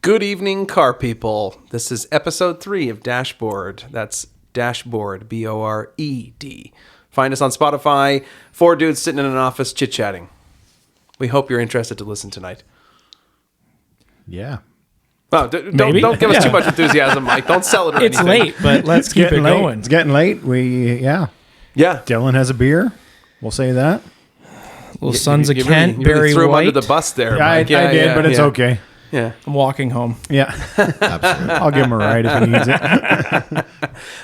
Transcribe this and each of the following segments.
Good evening, car people. This is episode 3 of DashBored. That's DashBored, B-O-R-E-D. Find us on Spotify. 4 dudes sitting in an office chit-chatting. We hope you're interested to listen tonight. Yeah. Well, don't give us too much enthusiasm, Mike. Don't sell it or anything. It's late, but let's keep it going. It's getting late. Yeah. Dylan has a beer. We'll say that. Little Sons of You Kent, really Barry threw him White. under the bus there, Yeah, Mike. I did, but it's okay. Yeah. I'm walking home. Yeah. Absolutely. I'll give him a ride if he needs it.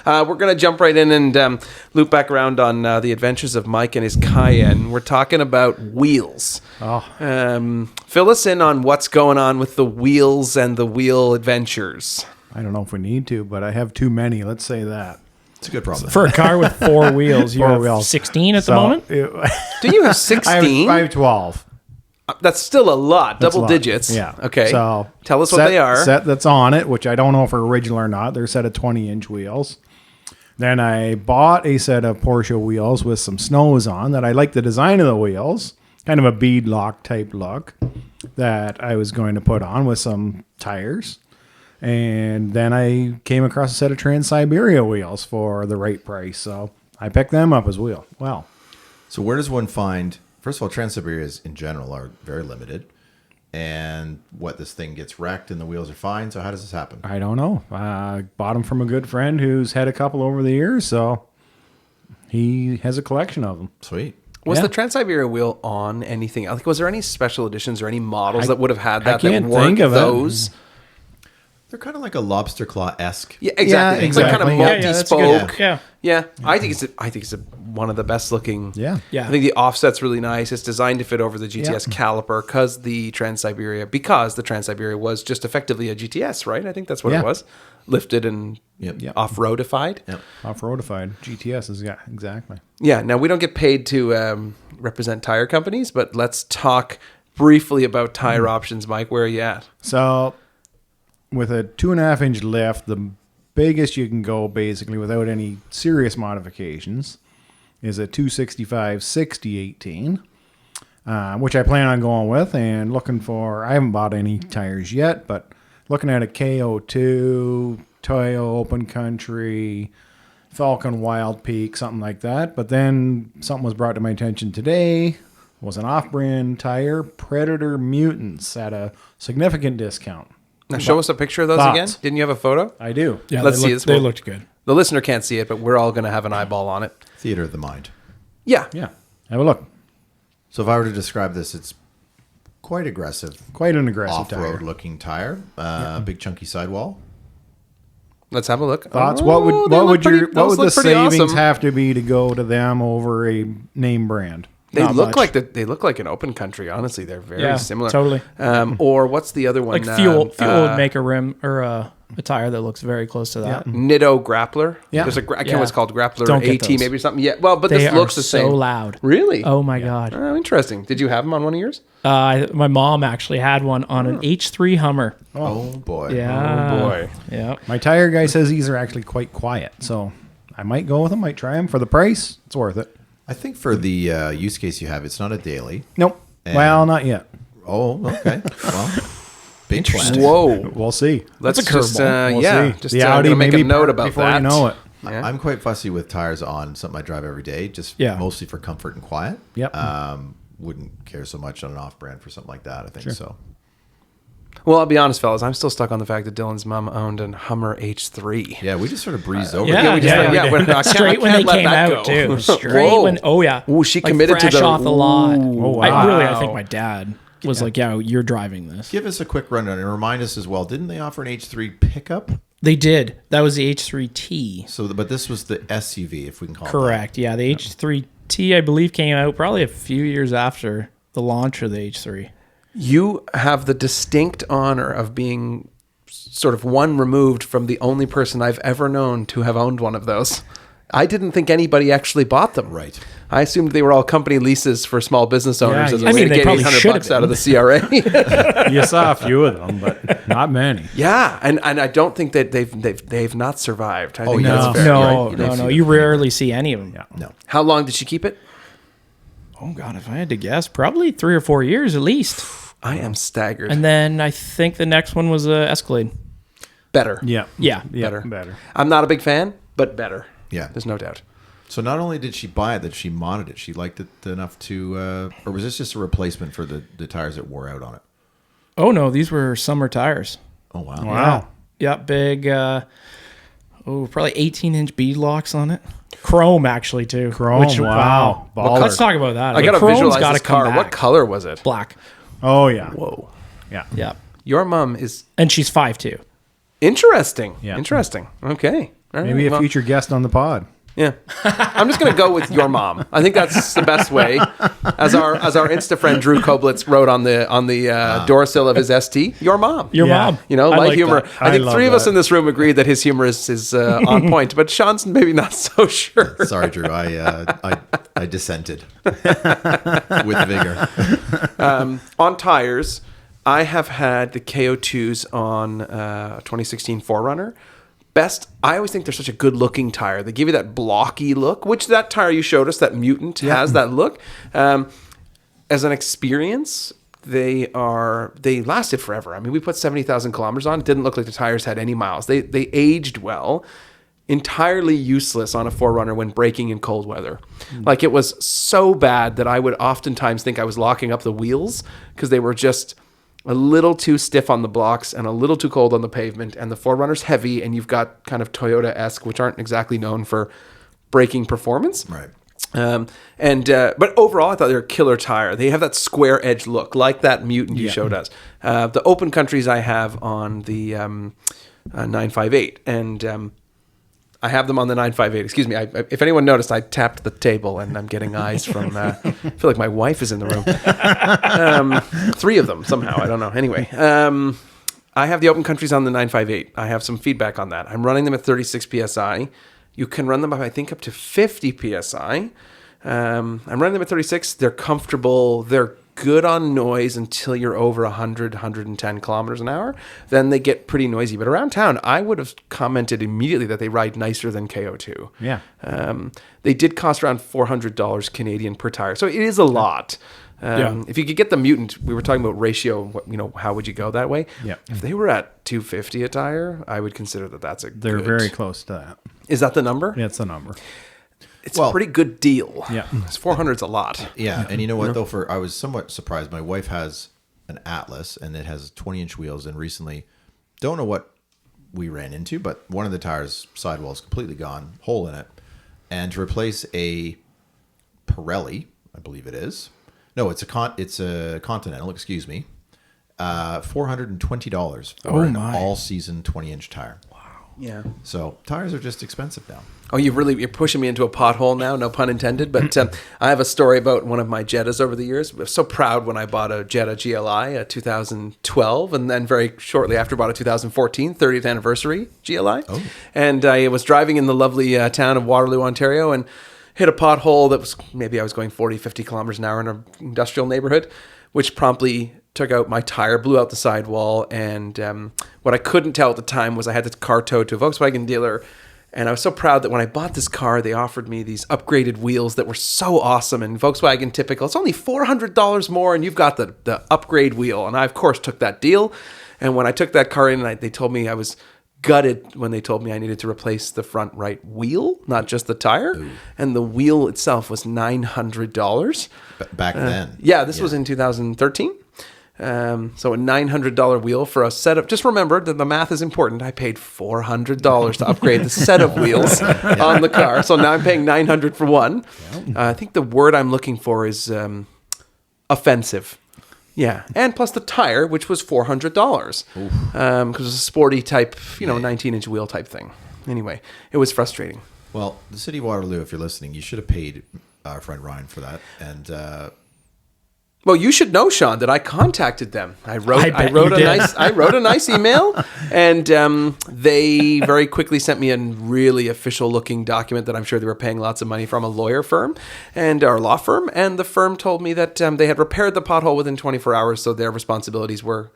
We're going to jump right in and loop back around on the adventures of Mike and his Cayenne. We're talking about wheels. Fill us in on what's going on with the wheels and the wheel adventures. I don't know if we need to, but I have too many. Let's say that. It's a good problem. For a car with 4 wheels, you Four have wheels. 16 at the moment? Do you have 16? I have 12. That's still a lot. That's Double a lot. digits. Yeah. Okay. So tell us what they are. Set that's on it, which I don't know if are original or not. They're a set of 20-inch wheels. Then I bought a set of Porsche wheels with some snows on that I like the design of the wheels. Kind of a bead lock type look that I was going to put on with some tires. And then I came across a set of Trans-Siberia wheels for the right price. So I picked them up as well. Well, So where does one find... First of all, Trans-Siberias in general are very limited. And this thing gets wrecked and the wheels are fine. So how does this happen? I don't know. I bought them from a good friend who's had a couple over the years. So he has a collection of them. Sweet. Was Yeah. the Trans-Siberia wheel on anything? Like, was there any special editions or any models that would have had I that can't weren't think of it. those? They're kind of like a lobster claw-esque. Yeah, exactly. Yeah, It's like kind of exactly. Yeah, that's a good- multi-spoke. Yeah. Yeah, I think it's one of the best looking. Yeah. Yeah. I think the offset's really nice. It's designed to fit over the GTS caliper because the Trans-Siberia was just effectively a GTS, right? I think that's what Yeah. it was. Lifted and Yep. off-roadified. Yep. Off-roadified. GTS is, yeah, exactly. Yeah. Now, we don't get paid to represent tire companies, but let's talk briefly about tire options. Mike, where are you at? So with a 2.5-inch lift, the biggest you can go basically without any serious modifications is a 265/60/18, which I plan on going with and looking for. I haven't bought any tires yet, but looking at a KO2, Toyo Open Country, Falcon Wild Peak, something like that. But then something was brought to my attention today. Was an off-brand tire, Predator Mutants, at a significant discount. Now, show us a picture of those Thoughts? again. Didn't you have a photo? I do. Yeah, Let's see they, this. they Well- looked good. The listener can't see it, but we're all going to have an eyeball on it. Theater of the mind. Yeah. Yeah. Have a look. So if I were to describe this, it's quite aggressive. Quite an aggressive Off-road tire. looking tire. Big chunky sidewall. Let's have a look. Thoughts? Oh, What would they look the pretty savings awesome. have to be to go to them over a name brand? They Not look much. like they look like an open country. Honestly, they're very Yeah, similar. totally. Or what's the other one? Like fuel would make a rim or a tire that looks very close to that. Nitto Grappler. Yeah. There's a I can't Yeah. remember what's called Grappler Don't get AT those. maybe or something. Yeah. Well, but They this are looks the same. so loud. Really? Oh my god. Oh, interesting. Did you have them on one of yours? My mom actually had one on an H3 Hummer. Oh, boy. Yeah. Oh boy. Yeah. My tire guy says these are actually quite quiet, so I might go with them. Might try them for the price. It's worth it. I think for the use case you have, it's not a daily. Nope. And- Well, not yet. Oh, okay. Well, big plan. Whoa. We'll see. Let's That's a just curveball. We'll yeah. see. Just The Audi gonna make a maybe note park about before that. you know it. Yeah. I'm quite fussy with tires on something I drive every day, just Yeah. mostly for comfort and quiet. Yep. Wouldn't care so much on an off-brand for something like that, I think so. Well, I'll be honest, fellas. I'm still stuck on the fact that Dylan's mom owned a Hummer H3. Yeah, we just sort of breezed over Yeah, it. we just yeah, we're- I can't- Straight I when they can't let came that out, go. too. Straight Whoa. when, oh yeah. Ooh, she Like committed to fresh the- off the lot. Oh, wow. I think my dad was like, yeah, you're driving this. Give us a quick rundown and remind us as well. Didn't they offer an H3 pickup? They did. That was the H3T. So, but this was the SUV, if we can call it Correct. Yeah, the H3T, I believe, came out probably a few years after the launch of the H3. You have the distinct honor of being sort of one removed from the only person I've ever known to have owned one of those. I didn't think anybody actually bought them. Right. I assumed they were all company leases for small business owners Yeah, as a I way mean, to they get probably should have $800 out of the CRA. You saw a few of them, but not many. Yeah, and I don't think that they've not survived. I think yeah, that's that's fair. No, Right. You don't no, see no. them. You rarely see any of them. Yeah. No. How long did she keep it? Oh, God, if I had to guess, probably 3 or 4 years at least. I am staggered. And then I think the next one was Escalade. Better. Yeah. Better. I'm not a big fan, but better. Yeah. There's no doubt. So not only did she buy it, that she modded it. She liked it enough to, or was this just a replacement for the tires that wore out on it? Oh, no, these were summer tires. Oh, wow. Wow. Yeah, big, probably 18-inch bead locks on it. Chrome, actually, too. Chrome, wow. Baller. Let's talk about that. I got to Chrome's visualize gotta this come car. back. What color was it? Black. Oh, yeah. Whoa. Yeah. Yeah. Your mom is And she's 5'2". interesting. Yeah. Interesting. Okay. All right. Maybe a Well, future guest on the pod. Yeah. I'm just going to go with your mom. I think that's the best way. As our Insta friend Drew Koblitz wrote on the door sill of his ST, your mom. Your Yeah. mom. You know, I light like humor. that. I think I love three of us that. in this room agree that his humor is on point, but Sean's maybe not so sure. Sorry, Drew. I dissented with vigor. On tires, I have had the KO2s on 2016 4Runner. Best, I always think they're such a good looking tire. They give you that blocky look, which that tire you showed us, that Mutant, has that look. As an experience, they lasted forever. I mean, we put 70,000 kilometers on. It didn't look like the tires had any miles. They aged well. Entirely useless on a 4Runner when braking in cold weather. Like, it was so bad that I would oftentimes think I was locking up the wheels because they were just a little too stiff on the blocks and a little too cold on the pavement, and the 4Runner's heavy, and you've got kind of Toyota-esque, which aren't exactly known for braking performance. Right. But overall, I thought they were a killer tire. They have that square edge look, like that Mutant you showed us. The open countries I have on the 958, and I have them on the 958. Excuse me. If anyone noticed, I tapped the table, and I'm getting eyes from. I feel like my wife is in the room. Three of them somehow. I don't know. Anyway, I have the open countries on the 958. I have some feedback on that. I'm running them at 36 psi. You can run them up, I think, up to 50 psi. I'm running them at 36. They're comfortable. They're good on noise until you're over 100, 110 kilometers an hour. Then they get pretty noisy. But around town, I would have commented immediately that they ride nicer than KO2. Yeah. They did cost around $400 Canadian per tire. So it is a lot. If you could get the Mutant, we were talking about ratio, how would you go that way? Yeah. If they were at 250 a tire, I would consider that that's They're very close to that. Is that the number? Yeah, it's the number. It's a pretty good deal. Yeah. 400's a lot. Yeah, and you know what, though? I was somewhat surprised. My wife has an Atlas, and it has 20-inch wheels, and recently, don't know what we ran into, but one of the tires' sidewall is completely gone, hole in it. And to replace a Pirelli, I believe it is. No, it's a Continental, excuse me. $420 for an all-season 20-inch tire. Yeah. So tires are just expensive now. Oh, you're pushing me into a pothole now, no pun intended. But I have a story about one of my Jettas over the years. I was so proud when I bought a Jetta GLI, 2012, and then very shortly after bought a 2014 30th anniversary GLI. Oh. And I was driving in the lovely town of Waterloo, Ontario, and hit a pothole that was, maybe I was going 40, 50 kilometers an hour in an industrial neighborhood, which promptly took out my tire, blew out the sidewall, and what I couldn't tell at the time was I had the car towed to a Volkswagen dealer, and I was so proud that when I bought this car, they offered me these upgraded wheels that were so awesome, and Volkswagen typical, it's only $400 more, and you've got the upgrade wheel, and I, of course, took that deal, and when I took that car in, they told me I was gutted when they told me I needed to replace the front right wheel, not just the tire. Ooh. And the wheel itself was $900. Back then. Yeah, this was in 2013. So a $900 wheel for a set of, just remember that the math is important. I paid $400 to upgrade the set of wheels on the car. So now I'm paying $900 for one. I think the word I'm looking for is offensive. Yeah, and plus the tire, which was $400, because it was a sporty type, 19-inch wheel type thing. Anyway, it was frustrating. Well, the city of Waterloo, if you're listening, you should have paid our friend Ryan for that. And well, you should know, Sean, that I contacted them. I wrote a nice email, and they very quickly sent me a really official-looking document that I'm sure they were paying lots of money from a lawyer firm and our law firm. And the firm told me that they had repaired the pothole within 24 hours, so their responsibilities were,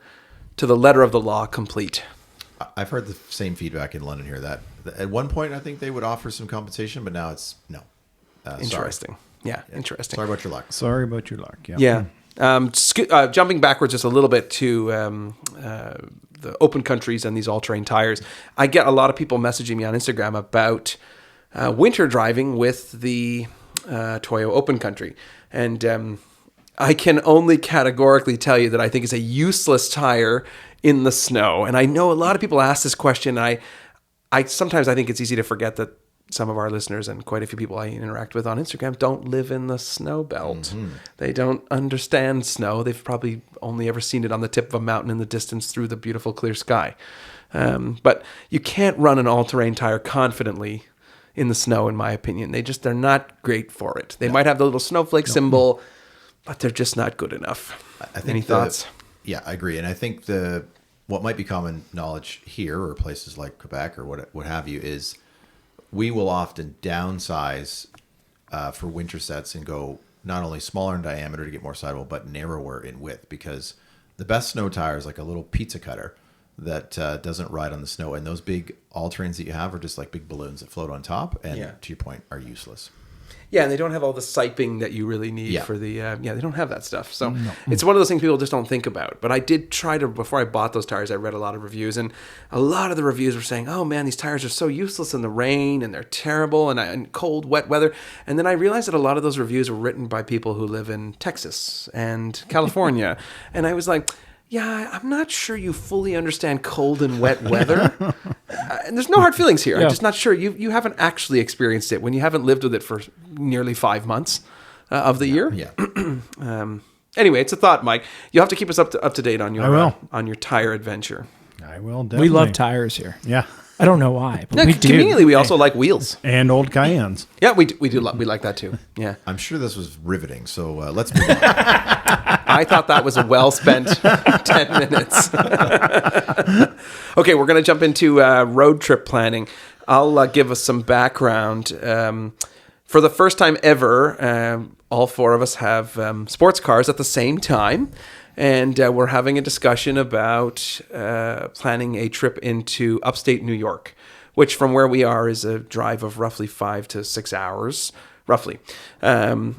to the letter of the law, complete. I've heard the same feedback in London here. That at one point I think they would offer some compensation, but now it's no. Interesting. Sorry. Yeah, interesting. Sorry about your luck. Sorry about your luck. Yeah. Yeah. Jumping backwards just a little bit to the open countries and these all-terrain tires, I get a lot of people messaging me on Instagram about winter driving with the Toyo Open Country. And I can only categorically tell you that I think it's a useless tire in the snow. And I know a lot of people ask this question. And I sometimes I think it's easy to forget that some of our listeners and quite a few people I interact with on Instagram don't live in the snow belt. Mm-hmm. They don't understand snow. They've probably only ever seen it on the tip of a mountain in the distance through the beautiful clear sky. But you can't run an all-terrain tire confidently in the snow, in my opinion. They're not great for it. They might have the little snowflake symbol, but they're just not good enough. I think Any thoughts? Yeah, I agree. And I think what might be common knowledge here or places like Quebec or what have you is we will often downsize for winter sets and go not only smaller in diameter to get more sidewall, but narrower in width, because the best snow tire is like a little pizza cutter that doesn't ride on the snow. And those big all-terrains that you have are just like big balloons that float on top and, to your point, are useless. Yeah, and they don't have all the siping that you really need for the... they don't have that stuff. So No. It's one of those things people just don't think about. But I did try to... Before I bought those tires, I read a lot of reviews. And a lot of the reviews were saying, oh, man, these tires are so useless in the rain. And they're terrible and cold, wet weather. And then I realized that a lot of those reviews were written by people who live in Texas and California. And I was like... Yeah, I'm not sure you fully understand cold and wet weather. And there's no hard feelings here. Yeah. I'm just not sure. You haven't actually experienced it when you haven't lived with it for nearly 5 months of the year. Yeah. Anyway, it's a thought, Mike. You'll have to keep us up to date on your I will. On your tire adventure. I will definitely. We love tires here. Yeah. I don't know why, but we do. Conveniently, we also like wheels. And old Cayennes. Yeah, we like that too. Yeah. I'm sure this was riveting, so let's move on. I thought that was a well-spent 10 minutes. Okay, we're going to jump into road trip planning. I'll give us some background. For the first time ever, all 4 of us have sports cars at the same time. And we're having a discussion about planning a trip into upstate New York, which from where we are is a drive of roughly 5 to 6 hours, roughly. And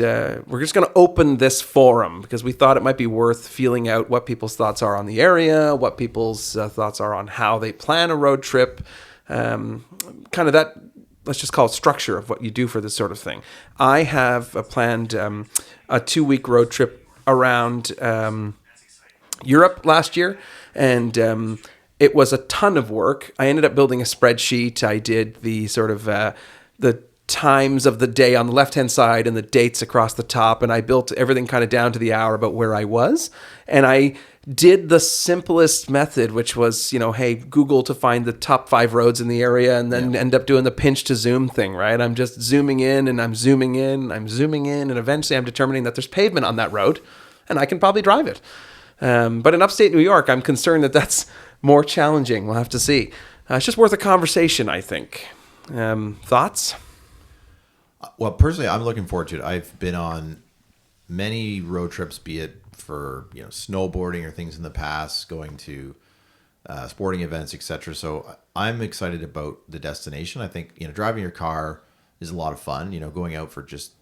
we're just going to open this forum because we thought it might be worth feeling out what people's thoughts are on the area, what people's thoughts are on how they plan a road trip, kind of that, let's just call it structure of what you do for this sort of thing. I have planned a 2-week road trip around Europe last year, and it was a ton of work. I ended up building a spreadsheet. I did the sort of the times of the day on the left-hand side and the dates across the top, and I built everything kind of down to the hour about where I was. And I did the simplest method, which was, hey, Google to find the top 5 roads in the area, and then end up doing the pinch to zoom thing, right? I'm just zooming in, and I'm zooming in, and I'm zooming in, and eventually I'm determining that there's pavement on that road, and I can probably drive it. But in upstate New York, I'm concerned that that's more challenging. We'll have to see. It's just worth a conversation, I think. Thoughts? Well, personally, I'm looking forward to it. I've been on many road trips, be it for snowboarding or things in the past, going to sporting events, etc. So I'm excited about the destination. I think driving your car is a lot of fun. Going out for just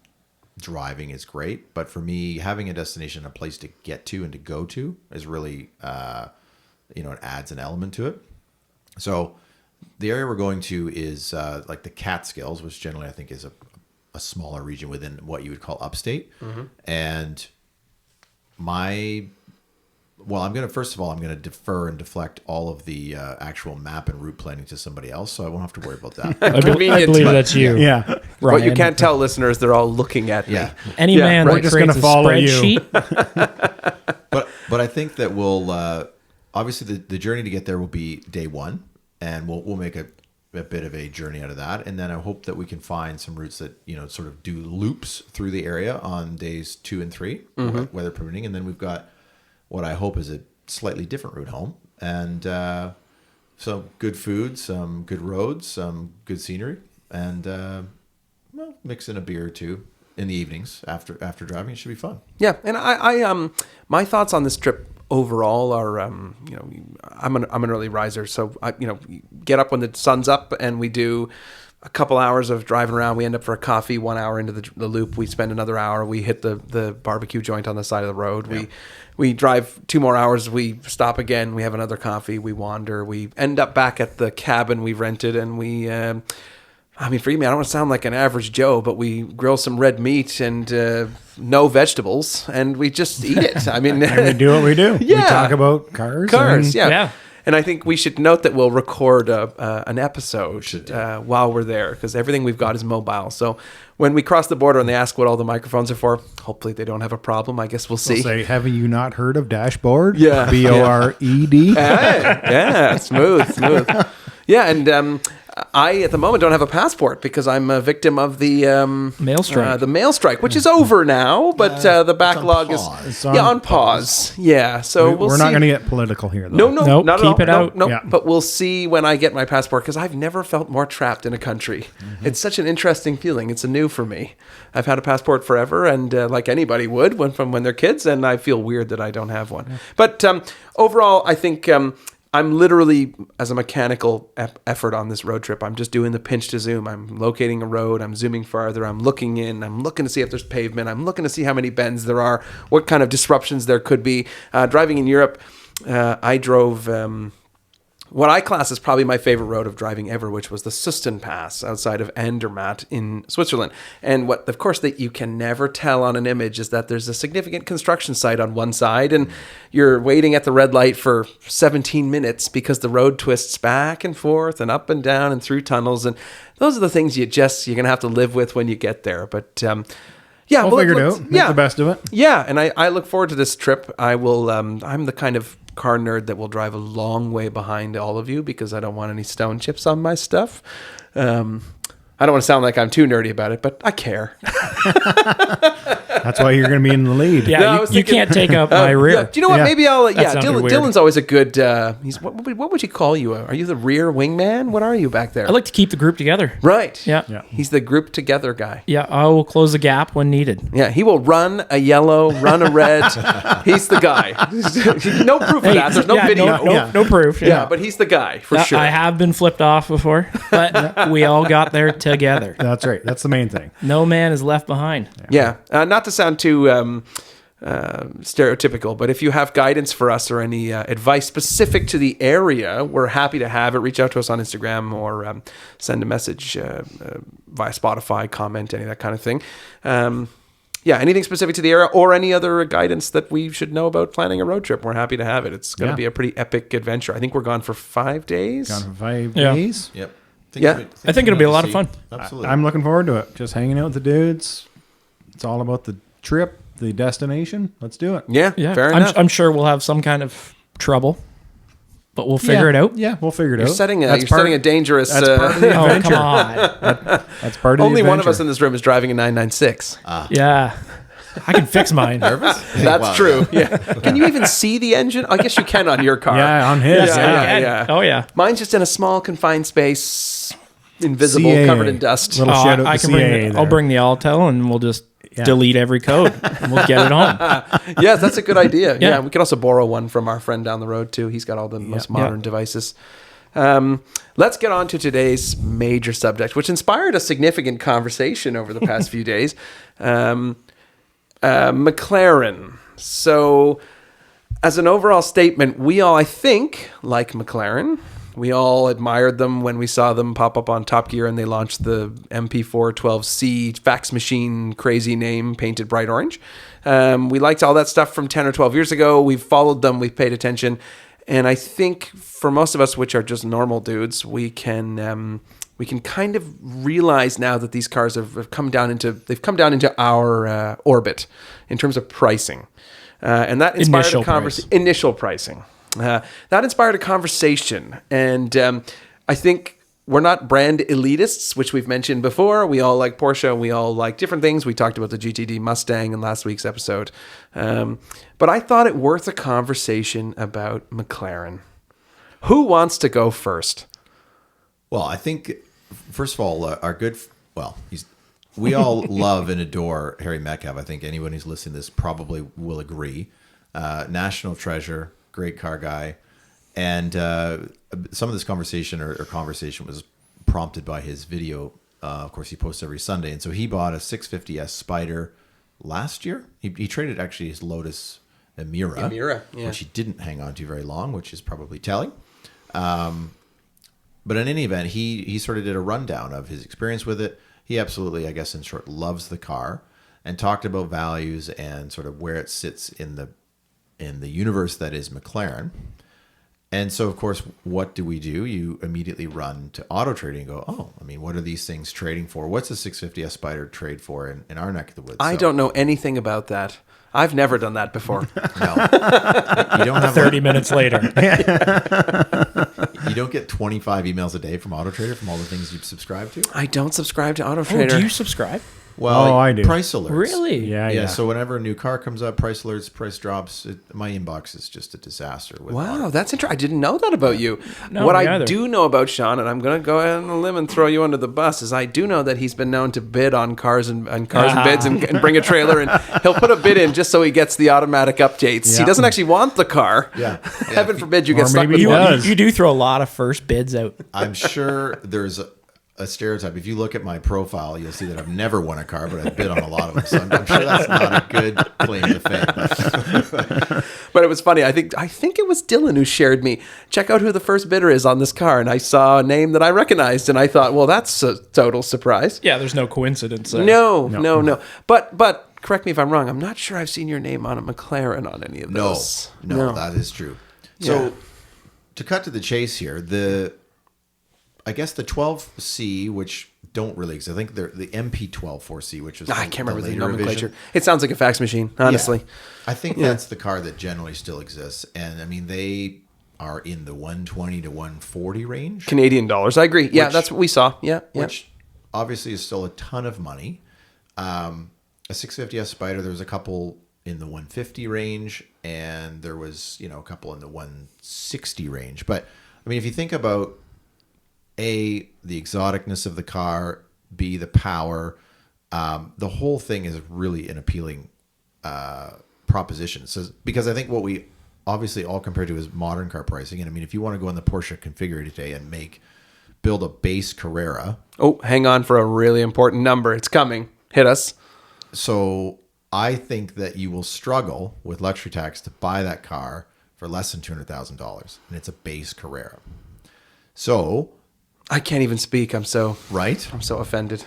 driving is great, but for me, having a destination, a place to get to and to go to is really it adds an element to it. So the area we're going to is like the Catskills, which generally I think is a smaller region within what you would call upstate. Mm-hmm. And I'm going to defer and deflect all of the actual map and route planning to somebody else, so I won't have to worry about that. I believe that's you. Yeah. What you can't tell listeners, they're all looking at me. Any man we're that just creates gonna a follow you. spreadsheet. But I think that we'll obviously the journey to get there will be day 1, and we'll make a bit of a journey out of that, and then I hope that we can find some routes that sort of do loops through the area on days 2 and 3, weather permitting, and then we've got what I hope is a slightly different route home, and some good food, some good roads, some good scenery, and mix in a beer or 2 in the evenings after driving. It should be fun. Yeah, and I my thoughts on this trip overall are, I'm an early riser, so I get up when the sun's up, and we do a couple hours of driving around. We end up for a coffee 1 hour into the loop. We spend another hour. We hit the barbecue joint on the side of the road. Yeah. We drive 2 more hours. We stop again. We have another coffee. We wander. We end up back at the cabin we rented, and we... forgive me, I don't want to sound like an average Joe, but we grill some red meat and no vegetables, and we just eat it. I mean, and we do what we do. Yeah. We talk about cars. Yeah. And I think we should note that we'll record an episode while we're there, because everything we've got is mobile. So when we cross the border and they ask what all the microphones are for, hopefully they don't have a problem. I guess we'll see. They'll say, have you not heard of DashBoard? Yeah. BORED? Yeah, smooth. Yeah, and... I, at the moment, don't have a passport because I'm a victim of the mail strike. The mail strike, which is over now, but the backlog is on pause. Yeah, so we're not going to get political here, though. No, nope, not keep at it all. out. No, Yeah. But we'll see when I get my passport, because I've never felt more trapped in a country. Mm-hmm. It's such an interesting feeling. It's new for me. I've had a passport forever, and like anybody would when they're kids, and I feel weird that I don't have one. Yeah. But overall, I think... I'm literally, as a mechanical effort on this road trip, I'm just doing the pinch to zoom. I'm locating a road. I'm zooming farther. I'm looking in. I'm looking to see if there's pavement. I'm looking to see how many bends there are, what kind of disruptions there could be. Driving in Europe, I drove what I class as probably my favorite road of driving ever, which was the Susten Pass outside of Andermatt in Switzerland. And what, of course, that you can never tell on an image is that there's a significant construction site on one side, and you're waiting at the red light for 17 minutes because the road twists back and forth and up and down and through tunnels. And those are the things you're going to have to live with when you get there. But yeah, we'll figure it out. Make the best of it. Yeah, and I look forward to this trip. I will. I'm the kind of car nerd that will drive a long way behind all of you because I don't want any stone chips on my stuff. I don't want to sound like I'm too nerdy about it, but I care. That's why you're going to be in the lead. Yeah, no, you can't take up my rear. Yeah, do you know what? Yeah. Maybe I'll. That sounded weird. Dylan's always a good. He's what would you call you? Are you the rear wingman? What are you back there? I like to keep the group together. Right. Yeah. He's the group together guy. Yeah, I will close the gap when needed. Yeah, he will run a yellow, run a red. He's the guy. No proof of that. There's no video. No proof. Yeah, but he's the guy for sure. I have been flipped off before, but we all got there together. That's right. That's the main thing. No man is left behind. Yeah. Not to sound too stereotypical, but if you have guidance for us or any advice specific to the area, we're happy to have it. Reach out to us on Instagram or send a message via Spotify, comment, any of that kind of thing. Yeah, anything specific to the area or any other guidance that we should know about planning a road trip, we're happy to have it. It's going to be a pretty epic adventure. I think we're gone for 5 days. Gone for 5 days? Yep. I think it'll be a lot of fun. Absolutely. I'm looking forward to it. Just hanging out with the dudes. It's all about the trip, the destination. Let's do it. Yeah, fair enough. I'm sure we'll have some kind of trouble, but we'll figure it out. Yeah, we'll figure it You're out. setting a dangerous... That's part of the Oh, adventure. come on. That's part of Only the one of adventure. us in this room is driving a 996. Yeah. I can fix mine. Nervous? That's Wow. true. Yeah. Can you even see the engine? I guess you can on your car. Yeah, on his. Yeah. Oh, yeah. Mine's just in a small confined space, invisible, CAA. covered in dust. Little shout out to CAA I'll there. bring the Altel and we'll just delete every code and we'll get it home. Yes, that's a good idea. Yeah. Yeah, we could also borrow one from our friend down the road too. He's got all the most modern devices. Let's get on to today's major subject, which inspired a significant conversation over the past few days. McLaren. So, as an overall statement, we all, I think, like McLaren. We all admired them when we saw them pop up on Top Gear and they launched the MP4 12C fax machine, crazy name, painted bright orange. We liked all that stuff from 10 or 12 years ago. We've followed them. We've paid attention. And I think for most of us, which are just normal dudes, we can kind of realize now that these cars have come down into our orbit in terms of pricing, and that inspired initial pricing. That inspired a conversation, and I think we're not brand elitists, which we've mentioned before. We all like Porsche. We all like different things. We talked about the GTD Mustang in last week's episode, but I thought it worth a conversation about McLaren. Who wants to go first? Well, I think, first of all, we all love and adore Harry Metcalf. I think anyone who's listening to this probably will agree. National treasure, great car guy. And some of this conversation was prompted by his video. Of course, he posts every Sunday. And so he bought a 650S Spider last year. He traded actually his Lotus Emira, yeah. which he didn't hang on to very long, which is probably telling. But in any event, he sort of did a rundown of his experience with it. He absolutely, I guess in short, loves the car, and talked about values and sort of where it sits in the universe that is McLaren. And so, of course, what do? You immediately run to Auto Trading and go, oh, I mean, what are these things trading for? What's a 650S Spider trade for in our neck of the woods? I don't know anything about that. I've never done that before. No. You don't have 30 minutes later. You don't get 25 emails a day from Auto Trader from all the things you subscribe to? I don't subscribe to Auto Oh, Trader. do you subscribe? Well, I do. Price alerts. Really? Yeah. So whenever a new car comes up, price alerts, price drops, my inbox is just a disaster. With Wow, Auto. that's interesting. I didn't know that about you. No, What me I either. do know about Sean, and I'm going to go ahead on a limb and throw you under the bus, is I do know that he's been known to bid on cars and bids and bring a trailer, and he'll put a bid in just so he gets the automatic updates. He Yeah. doesn't actually want the car. Yeah. Heaven forbid you Or get stuck maybe with he one. does. You do throw a lot of first bids out. I'm sure there's a stereotype. If you look at my profile, you'll see that I've never won a car, but I've bid on a lot of them. So I'm sure that's not a good claim to fame. But it was funny. I think it was Dylan who shared me. Check out who the first bidder is on this car, and I saw a name that I recognized, and I thought, well, that's a total surprise. Yeah, there's no coincidence there. No. But correct me if I'm wrong. I'm not sure I've seen your name on a McLaren on any of No, those. no, that is true. So to cut to the chase here, I guess the 12C, which don't really exist. I think they're the MP12 4C, which is I can't remember the later nomenclature. revision. It sounds like a fax machine, honestly. Yeah. I think that's the car that generally still exists. And I mean, they are in the 120 to 140 range. Canadian dollars. I agree. Yeah, Which- that's what we saw. Yeah. Which obviously is still a ton of money. A 650S Spider, there was a couple in the 150 range, and there was, a couple in the 160 range. But I mean, if you think about A, the exoticness of the car, B, the power, the whole thing is really an appealing proposition. So, because I think what we obviously all compare to is modern car pricing. And I mean, if you want to go in the Porsche configurator today and build a base Carrera. Oh, hang on for a really important number. It's coming. Hit us. So I think that you will struggle with luxury tax to buy that car for less than $200,000. And it's a base Carrera. So, I can't even speak. I'm so offended.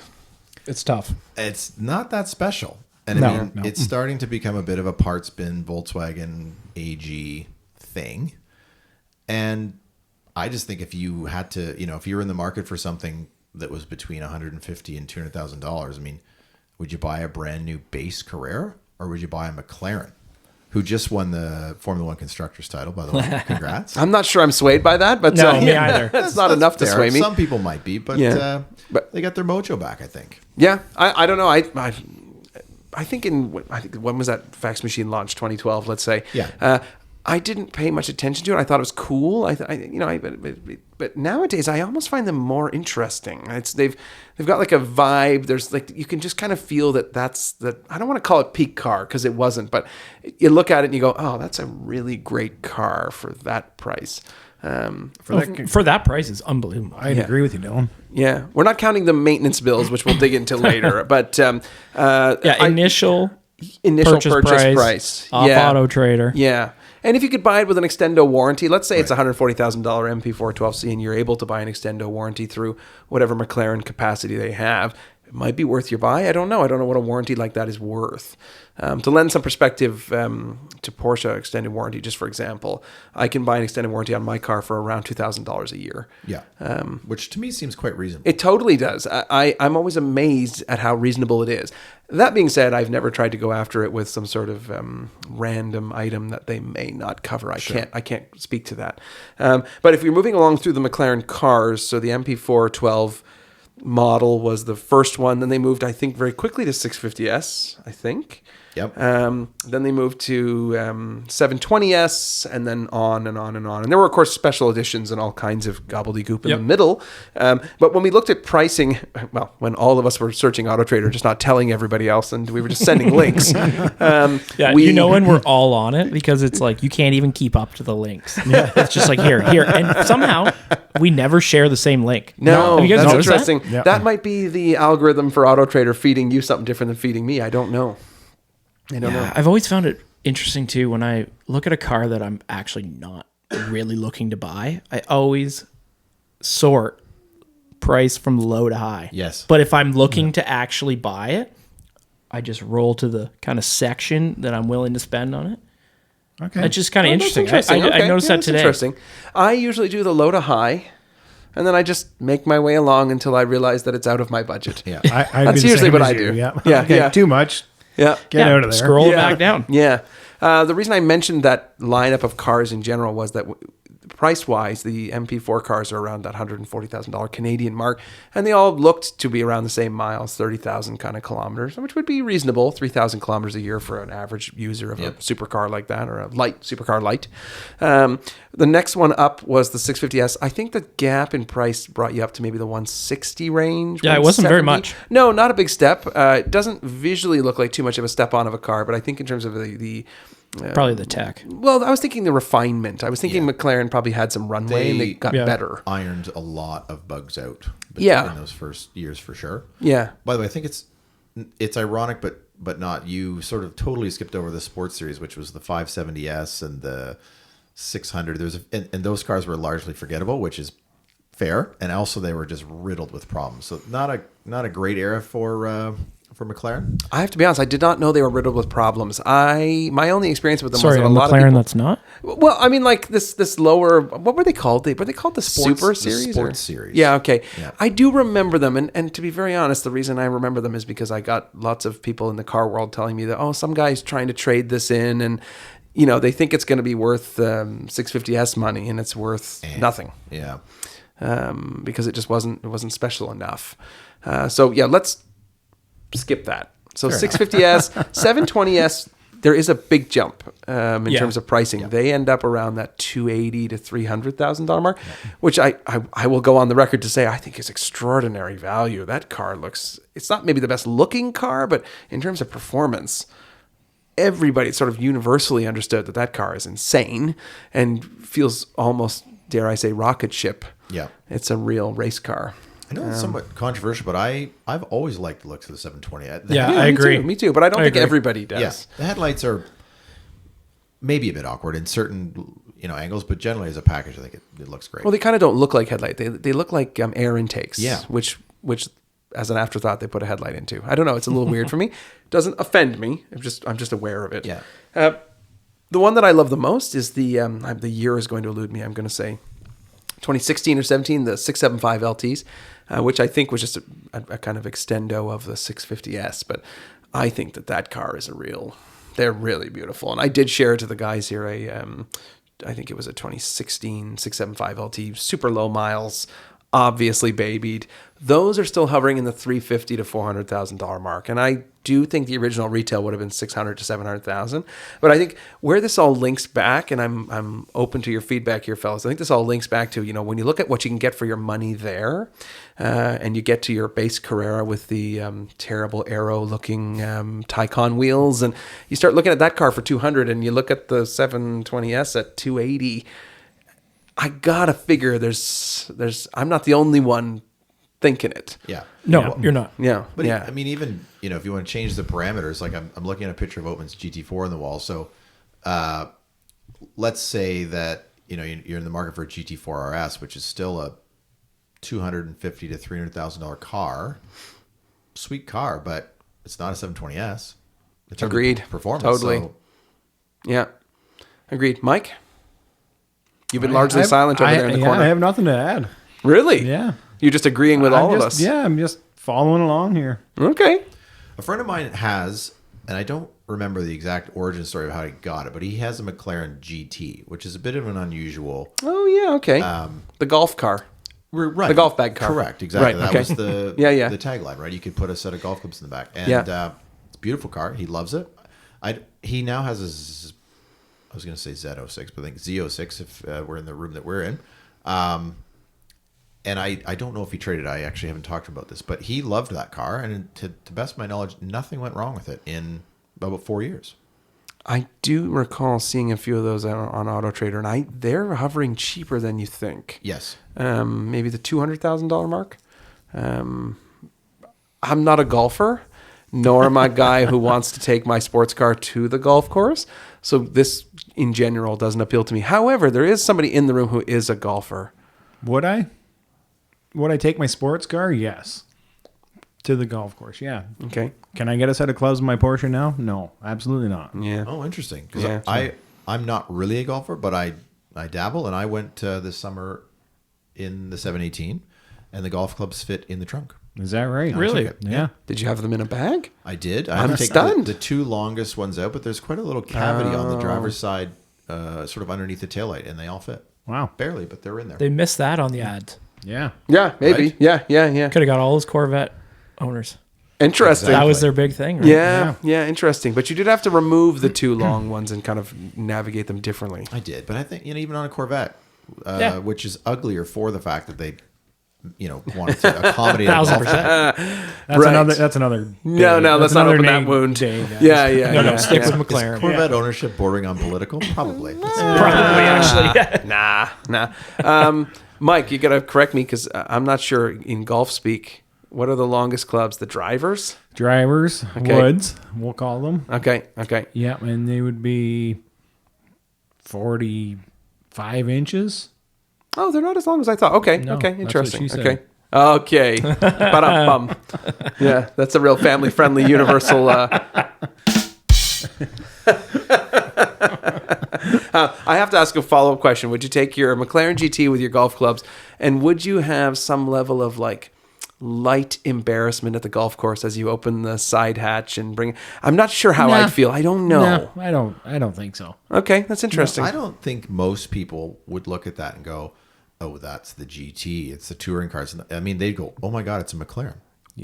It's tough. It's not that special. And I mean, it's starting to become a bit of a parts bin Volkswagen AG thing. And I just think if you had to, if you're in the market for something that was between $150,000 and $200,000, I mean, would you buy a brand new base Carrera, or would you buy a McLaren, who just won the Formula One Constructors title, by the way? Congrats. I'm not sure I'm swayed by that, but No, me either. That's not enough to fair. sway me. Some people might be, but, But- they got their mojo back, I think. Yeah, I don't know. I think when was that fax machine launched? 2012, let's say. Yeah. I didn't pay much attention to it. I thought it was cool. But nowadays I almost find them more interesting. They've got like a vibe. There's like, you can just kind of feel that's I don't want to call it peak car, because it wasn't, but you look at it and you go, oh, that's a really great car for that price. For that price, it's unbelievable. I'd agree with you, Dylan. Yeah, we're not counting the maintenance bills, which we'll dig into later. But Initial purchase price off Auto Trader. Yeah. And if you could buy it with an extendo warranty, let's say it's a $140,000 MP4 12C and you're able to buy an extendo warranty through whatever McLaren capacity they have, it might be worth your buy. I don't know. I don't know what a warranty like that is worth. To lend some perspective to Porsche extended warranty, just for example, I can buy an extended warranty on my car for around $2,000 a year. Yeah. Which to me seems quite reasonable. It totally does. I'm always amazed at how reasonable it is. That being said, I've never tried to go after it with some sort of random item that they may not cover. I can't speak to that. But if you're moving along through the McLaren cars, so the MP4 12, model was the first one. Then they moved, I think, very quickly to 650S, I think. Yep. Then they moved to 720S, and then on and on and on. And there were, of course, special editions and all kinds of gobbledygook in the middle. But when we looked at pricing, well, when all of us were searching AutoTrader, just not telling everybody else, and we were just sending links. When we're all on it, because it's like you can't even keep up to the links. Yeah. It's just like here. And somehow we never share the same link. No, have you guys that's noticed interesting. That? Yeah. That might be the algorithm for AutoTrader feeding you something different than feeding me. I don't know. I don't know. I've always found it interesting too when I look at a car that I'm actually not really looking to buy. I always sort price from low to high. Yes. But if I'm looking to actually buy it, I just roll to the kind of section that I'm willing to spend on it. Okay. It's just kind of That's interesting. I noticed that that's today. Interesting. I usually do the low to high, and then I just make my way along until I realize that it's out of my budget. Yeah. That's usually what I do. Yeah. Yeah, Okay, yeah. Too much. Yeah. Get out of there. Scroll it back down. Yeah. The reason I mentioned that lineup of cars in general was that price-wise, the MP4 cars are around that $140,000 Canadian mark, and they all looked to be around the same miles, 30,000 kind of kilometers, which would be reasonable, 3,000 kilometers a year for an average user of a supercar like that, or a light supercar light. The next one up was the 650S. I think the gap in price brought you up to maybe the 160 range. Yeah, it wasn't very 170. much. No, not a big step. It doesn't visually look like too much of a step on of a car, but I think in terms of the Probably the tech. well, I was thinking the refinement. I was thinking McLaren probably had some runway and they got better. Ironed a lot of bugs out in those first years for sure. Yeah. By the way, I think it's ironic, but not. You sort of totally skipped over the sports series, which was the 570S and the 600. And those cars were largely forgettable, which is fair. And also they were just riddled with problems. So not a great era for McLaren. I have to be honest, I did not know they were riddled with problems. My only experience with them Sorry, was that a a lot McLaren of people, that's not? well, I mean, like this lower, what were they called? Were they called the Super Series? The sports series. Yeah, okay. Yeah. I do remember them, and to be very honest, the reason I remember them is because I got lots of people in the car world telling me that, some guy's trying to trade this in, and they think it's going to be worth 650S money, and it's worth nothing. Yeah. Because it just wasn't special enough. Let's skip that. So 650S, 720S, there is a big jump in terms of pricing. They end up around that $280,000 to $300,000 mark, which I will go on the record to say I think is extraordinary value. That car it's not maybe the best looking car, but in terms of performance, everybody sort of universally understood that car is insane and feels almost, dare I say, rocket ship. Yeah. It's a real race car. I know it's somewhat controversial, but I've always liked the looks of the 720. I agree. Me too, but I don't think everybody does. Yeah, the headlights are maybe a bit awkward in certain angles, but generally as a package, I think it looks great. Well, they kind of don't look like headlight. They look like air intakes. Yeah. Which as an afterthought they put a headlight into. I don't know. It's a little weird for me. Doesn't offend me. I'm just aware of it. Yeah. The one that I love the most is the year is going to elude me. I'm going to say 2016 or 17, the 675 LTs, which I think was just a kind of extendo of the 650S. But I think that car is they're really beautiful. And I did share it to the guys here. I think it was a 2016 675 LT, super low miles, obviously babied. Those are still hovering in the $350,000 to $400,000 mark. And I do think the original retail would have been $600,000 to $700,000. But I think where this all links back, and I'm open to your feedback here, fellas. I think this all links back to, when you look at what you can get for your money there, and you get to your base Carrera with the terrible aero-looking Taycan wheels, and you start looking at that car for $200,000, and you look at the 720S at $280,000. I gotta figure I'm not the only one thinking it. Yeah. No, you're not. Yeah. But yeah. I mean, even if you want to change the parameters, like I'm looking at a picture of Oatman's GT4 on the wall. So, let's say that you're in the market for a GT4 RS, which is still a $250,000 to $300,000 car. Sweet car, but it's not a 720S. Agreed. Performance. Totally. So, yeah. Agreed. Mike? You've been largely silent over there in the corner. I have nothing to add. Really? Yeah. You're just agreeing with all of us. Yeah, I'm just following along here. Okay. a friend of mine has, and I don't remember the exact origin story of how he got it, but he has a McLaren GT, which is a bit of an unusual. Oh yeah, okay. The golf car. Right. The golf bag car. Correct. Exactly. Right, That okay. was the Yeah. the tagline, right? You could put a set of golf clubs in the back. And Yeah. it's a beautiful car. He loves it. He now has I was going to say Z06, but I think Z06 if we're in the room that we're in. And I don't know if he traded. I actually haven't talked about this, but he loved that car. And to best of my knowledge, nothing went wrong with it in about 4 years. I do recall seeing a few of those on Auto Trader, and they're hovering cheaper than you think. Yes. Maybe the $200,000 mark. I'm not a golfer, nor am I a guy who wants to take my sports car to the golf course. So this, in general, doesn't appeal to me. However, there is somebody in the room who is a golfer. Would I take my sports car? Yes. To the golf course, yeah. Okay. Can I get a set of clubs in my Porsche now? No, absolutely not. Yeah. Oh, interesting. Because Yeah. I'm not really a golfer, but I dabble, and I went this summer in the 718, and the golf clubs fit in the trunk. Is that right? Really? took it. Yeah. Did you have them in a bag? I did. I'm I had to take stunned. the two longest ones out, but there's quite a little cavity on the driver's side, sort of underneath the taillight, and they all fit. Wow. Barely, but they're in there. They missed that on the ad. Yeah. Yeah, maybe. Right? Yeah. Could have got all those Corvette owners. Interesting. That was their big thing, right? Yeah, interesting. But you did have to remove the two long ones and kind of navigate them differently. I did, but I think even on a Corvette, Yeah. which is uglier for the fact that they, wanted to accommodate a golf 1,000%. That's Right. That's another. No, That's let's not another open that name wound. day, guys. Yeah. Stick yeah. with McLaren. Corvette ownership bordering on political? Probably. Probably, actually. Nah. Mike, you got to correct me because I'm not sure in golf speak. What are the longest clubs? The drivers? Drivers, Okay. woods, we'll call them. Okay. Yeah, and they would be 45 inches. Oh, they're not as long as I thought. Okay. No, Okay. that's what Interesting. she said. Okay. Okay. Ba-dum-bum. Yeah, that's a real family-friendly, universal. I have to ask a follow-up question. Would you take your McLaren GT with your golf clubs, and would you have some level of light embarrassment at the golf course as you open the side hatch and bring? I'm not sure how Nah. I'd feel. I don't know. No, I don't think so. Okay, that's interesting. I don't think most people would look at that and go, "Oh, that's the GT. It's the touring cars." I mean, they'd go, "Oh my God, it's a McLaren."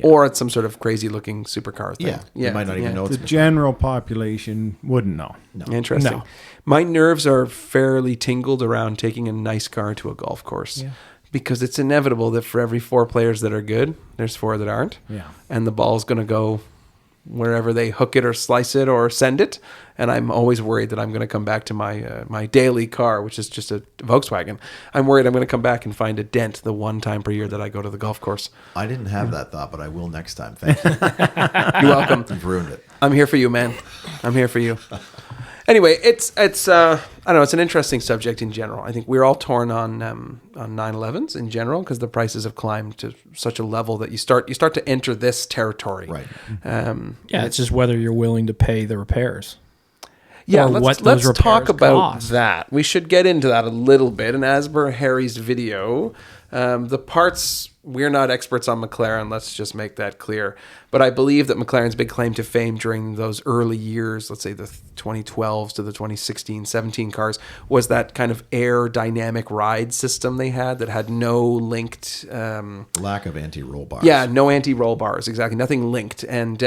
Or it's some sort of crazy-looking supercar thing. Yeah, you might not even know it's The a McLaren. general population wouldn't know. Interesting. No. My nerves are fairly tingled around taking a nice car to a golf course because it's inevitable that for every 4 players that are good, there's 4 that aren't. Yeah. And the ball's going to go wherever they hook it or slice it or send it. And I'm always worried that I'm going to come back to my daily car, which is just a Volkswagen. I'm worried I'm going to come back and find a dent the one time per year that I go to the golf course. I didn't have that thought, but I will next time. Thank you. You're welcome. You've ruined it. I'm here for you, man. I'm here for you. Anyway, it's I don't know. It's an interesting subject in general. I think we're all torn on 911s in general because the prices have climbed to such a level that you start to enter this territory. Right. Yeah, it's just whether you're willing to pay the repairs. Yeah, Or let's what those talk repairs about cost. that. We should get into that a little bit. And as per Harry's video, the parts, we're not experts on McLaren. Let's just make that clear. But I believe that McLaren's big claim to fame during those early years, let's say the 2012s to the 2016, 17 cars, was that kind of aerodynamic ride system they had that had no linked... Lack of anti-roll bars. Yeah, no anti-roll bars, exactly. Nothing linked. And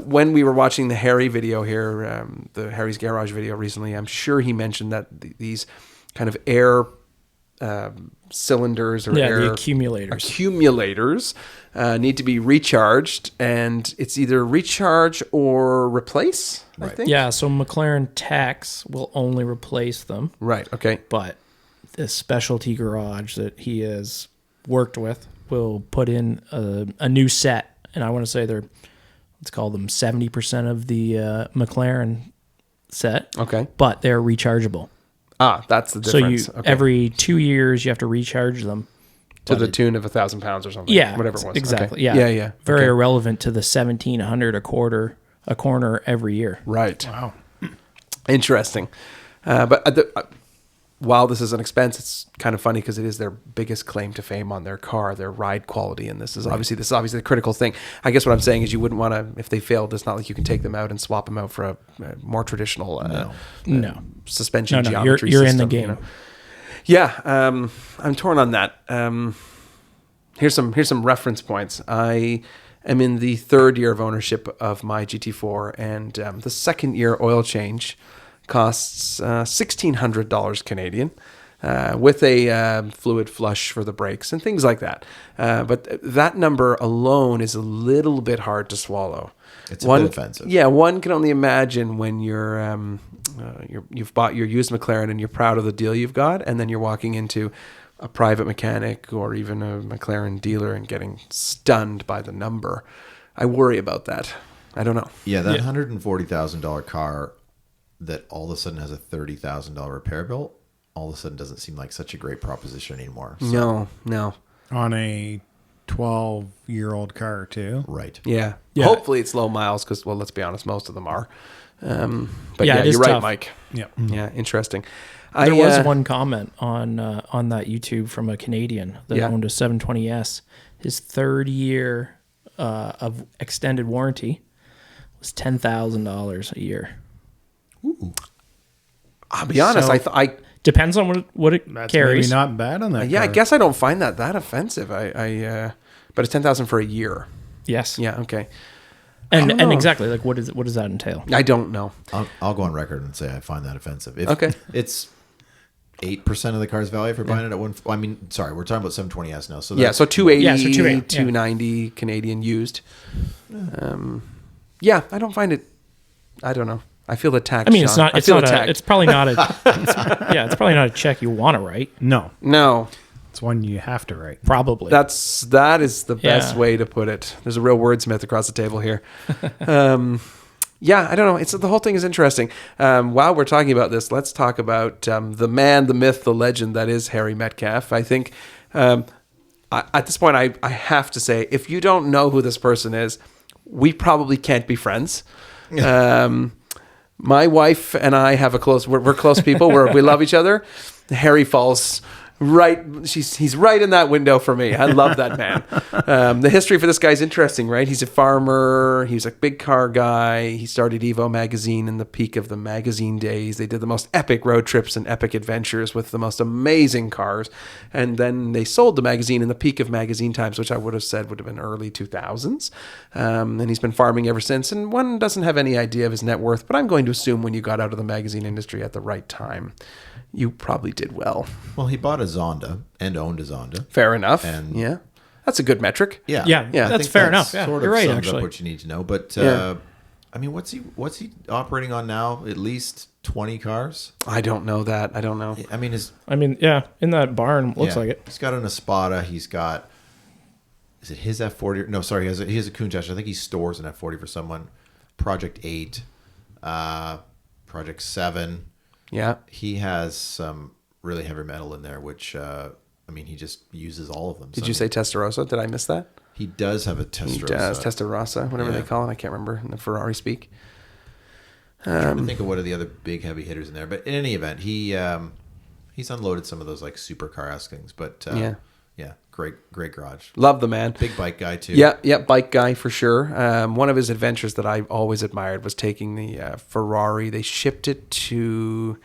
when we were watching the Harry video here, the Harry's Garage video recently, I'm sure he mentioned that these kind of air cylinders or air the accumulators. need to be recharged, and it's either recharge or replace, I Right. think. Yeah, so McLaren Tax will only replace them, Right, okay. but the specialty garage that he has worked with will put in a new set, and I want to say let's call them 70% of the McLaren set, Okay. but they're rechargeable. That's the So difference. you Okay. every 2 years you have to recharge them. to the tune of 1,000 pounds or something. Yeah, Whatever it was. exactly. Okay. Yeah, Yeah. Very Okay. irrelevant to the 1,700 a corner every year. Right. Wow. Interesting. But while this is an expense, it's kind of funny because it is their biggest claim to fame on their car, their ride quality, and this is obviously the critical thing. I guess what I'm saying is you wouldn't want to, if they failed, it's not like you can take them out and swap them out for a more traditional No. suspension No, geometry you're in system, the game. Yeah, I'm torn on that. here's some reference points. I am in the third year of ownership of my GT4, and the second year oil change costs $1,600 Canadian. With a fluid flush for the brakes and things like that. But that number alone is a little bit hard to swallow. It's a bit offensive. Yeah, one can only imagine when you've bought your used McLaren and you're proud of the deal you've got, and then you're walking into a private mechanic or even a McLaren dealer and getting stunned by the number. I worry about that. I don't know. Yeah, that $140,000 car that all of a sudden has a $30,000 repair bill, all of a sudden doesn't seem like such a great proposition anymore. So. No. On a 12-year-old car, too. Right. Yeah. Yeah. Hopefully it's low miles because, well, let's be honest, most of them are. But Yeah, yeah, it is you're right, tough. Mike. Yeah. Yeah, interesting. There was one comment on that YouTube from a Canadian that owned a 720S. His third year of extended warranty was $10,000 a year. Ooh. I'll be honest. So- I Depends on what it That's carries. maybe not bad on that yeah, car. I guess I don't find that offensive. But it's 10,000 for a year. Yes. Yeah. Okay. And I don't know. exactly, like what does that entail? I don't know. I'll go on record and say I find that offensive. If Okay. It's 8% of the car's value for buying it at one. I mean, sorry, we're talking about 720S now. So Yeah. So 280, Yeah, so 280, yeah. 290 Canadian used. Yeah, I don't find it. I don't know. I feel attacked. I mean, it's Sean. not. I It's feel not. attacked. It's probably not a. It's probably not a check you want to write. No. No. It's one you have to write. Probably. That is the best Yeah. way to put it. There's a real wordsmith across the table here. Yeah, I don't know. It's the whole thing is interesting. While we're talking about this, let's talk about the man, the myth, the legend that is Harry Metcalf. I think at this point, I have to say, if you don't know who this person is, we probably can't be friends. My wife and I have we're close people. We love each other. Harry falls right. He's right in that window for me. I love that man. The history for this guy is interesting, right? He's a farmer. He's a big car guy. He started Evo magazine in the peak of the magazine days. They did the most epic road trips and epic adventures with the most amazing cars. And then they sold the magazine in the peak of magazine times, which I would have said would have been early 2000s. And he's been farming ever since. And one doesn't have any idea of his net worth, but I'm going to assume when you got out of the magazine industry at the right time, you probably did well. Well, he bought a Zonda and owned a Zonda. Fair enough. And- yeah. That's a good metric. Yeah, Yeah, Yeah. I that's think fair enough. Yeah, sort you're of right. sums Actually, up what you need to know. But Yeah. I mean, what's he operating on now? At least 20 cars. I don't know that. I don't know. I mean, yeah, in that barn, looks yeah, like it. He's got an Espada. He's got. Is it his F40? No, sorry. He has a Countach. I think he stores an F40 for someone. Project 8, Project 7. Yeah. He has some really heavy metal in there, which I mean, he just uses all of them. Did you say Testarossa? Did I miss that? he does have a Testarossa? He does. Testarossa, whatever Yeah. they call it. I can't remember in the Ferrari speak. I'm trying to think of what are the other big heavy hitters in there. But in any event, he's unloaded some of those like supercar-esque things. But yeah, great garage. Love the man. Big bike guy too. Yeah, bike guy for sure. One of his adventures that I always admired was taking the Ferrari. They shipped it to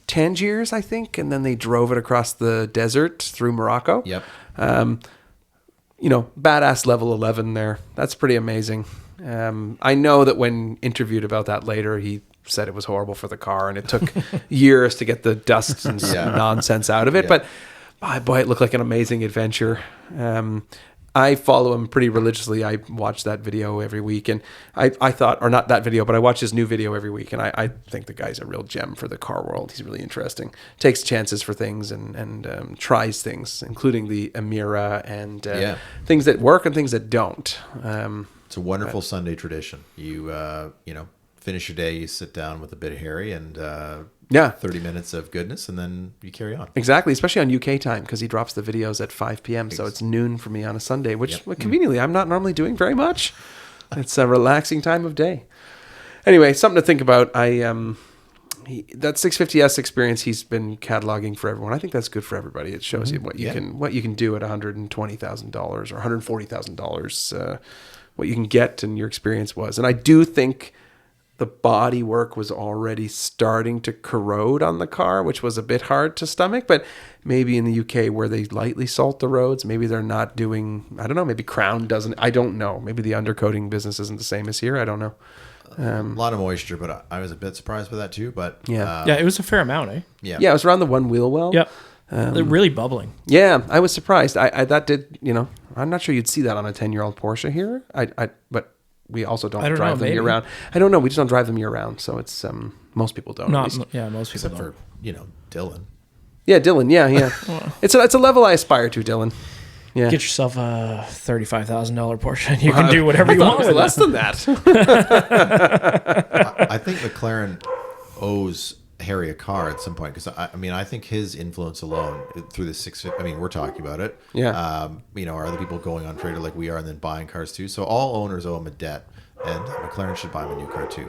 Tangiers, I think, and then they drove it across the desert through Morocco. Yep. Badass level 11 there. That's pretty amazing. I know that when interviewed about that later, he said it was horrible for the car and it took years to get the dust and nonsense out of it. Yeah. But boy, it looked like an amazing adventure. I follow him pretty religiously. I watch that video every week, and I thought, or not that video, but I watch his new video every week, and I think the guy's a real gem for the car world. He's really interesting. Takes chances for things and tries things, including the Emira and things that work and things that don't. It's a wonderful Sunday tradition. You finish your day, you sit down with a bit of Harry and 30 minutes of goodness, and then you carry on. Exactly, especially on UK time, because he drops the videos at 5 p.m. So it's noon for me on a Sunday, which conveniently I'm not normally doing very much. It's a relaxing time of day. Anyway, something to think about. That 650S experience he's been cataloging for everyone. I think that's good for everybody. It shows you what you can do at $120,000 or $140,000. What you can get, and your experience was. And I do think the body work was already starting to corrode on the car, which was a bit hard to stomach. But maybe in the UK where they lightly salt the roads, maybe they're not doing, I don't know, maybe Crown doesn't, I don't know. Maybe the undercoating business isn't the same as here. I don't know. A lot of moisture, but I was a bit surprised by that too. But Yeah. Yeah, it was a fair amount, eh? yeah. Yeah, it was around the one wheel well. Yep. They're really bubbling. Yeah, I was surprised. I that did, I'm not sure you'd see that on a 10-year-old Porsche here. But we also don't don't drive know, them maybe. year round. I don't know. We just don't drive them year round. So it's most people don't. at least. Most people Except don't. for Dylan. Yeah, Dylan. Yeah. It's a level I aspire to, Dylan. Yeah. Get yourself a $35,000 Porsche and you can do whatever you want with less it. than that. I think McLaren owes Harry a car at some point, because I think his influence alone through the 650. I mean, we're talking about it. Yeah. Are other people going on Trader like we are and then buying cars too? So all owners owe him a debt, and McLaren should buy him a new car too.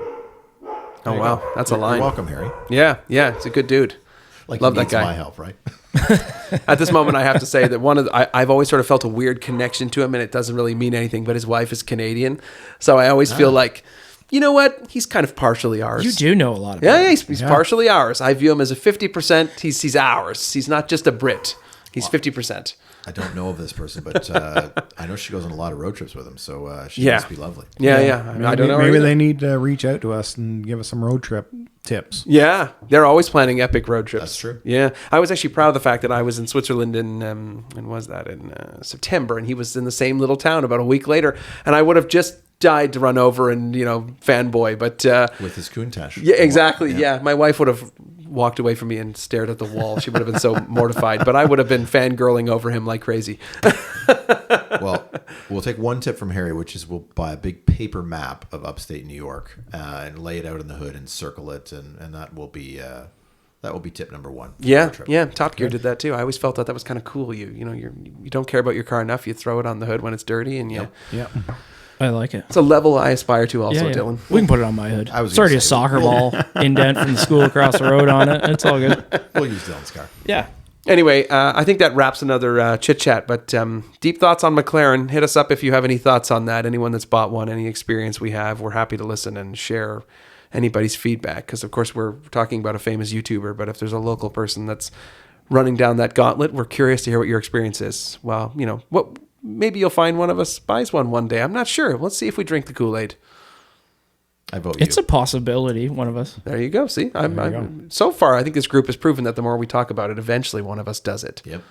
Oh wow, that's a line. You're welcome, Harry. Yeah, it's a good dude. Like, Love he that needs guy. my help, right? At this moment, I have to say that I've always sort of felt a weird connection to him, and it doesn't really mean anything. But his wife is Canadian, so I always feel like, you know what? He's kind of partially ours. You do know a lot about Yeah, it. he's partially ours. I view him as a 50%. He's ours. He's not just a Brit. He's 50%. I don't know of this person, but I know she goes on a lot of road trips with him, so she Yeah. must be lovely. Yeah. I don't know. Maybe either. they need to reach out to us and give us some road trip tips. Yeah, they're always planning epic road trips. That's true. Yeah, I was actually proud of the fact that I was in Switzerland in September, and he was in the same little town about a week later, and I would have just died to run over and fanboy, but With his Countach. yeah, exactly. Yeah, my wife would have walked away from me and stared at the wall. She would have been so mortified, but I would have been fangirling over him like crazy. Well, we'll take one tip from Harry, which is we'll buy a big paper map of upstate New York and lay it out in the hood and circle it, and that will be tip number one. for Yeah, the trip. yeah. Top Gear did that too. I always felt that was kind of cool. You don't care about your car enough. You throw it on the hood when it's dirty, and Yep. Yeah. I like it. it's a level I aspire to. Also, Yeah. Dylan. We can put it on my hood. I was It's already gonna a say, soccer ball indent from the school across the road on it. It's all good. We'll use Dylan's car. Yeah. Anyway, I think that wraps another chit chat. But deep thoughts on McLaren. Hit us up if you have any thoughts on that. Anyone that's bought one, any experience we have, we're happy to listen and share anybody's feedback. Because of course we're talking about a famous YouTuber, but if there's a local person that's running down that gauntlet, we're curious to hear what your experience is. Well, what maybe you'll find one of us buys one day. I'm not sure. Let's see if we drink the Kool-Aid. I vote It's you. a possibility, one of us. There you go. See, I'm so far, I think this group has proven that the more we talk about it, eventually one of us does it. Yep.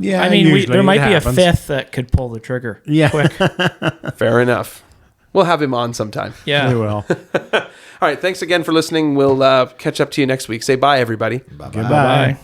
Yeah, I mean, usually there might it be happens. a fifth that could pull the trigger. Yeah. Quick. Fair enough. We'll have him on sometime. Yeah. We will. All right. Thanks again for listening. We'll catch up to you next week. Say bye, everybody. Bye-bye. Goodbye. Bye.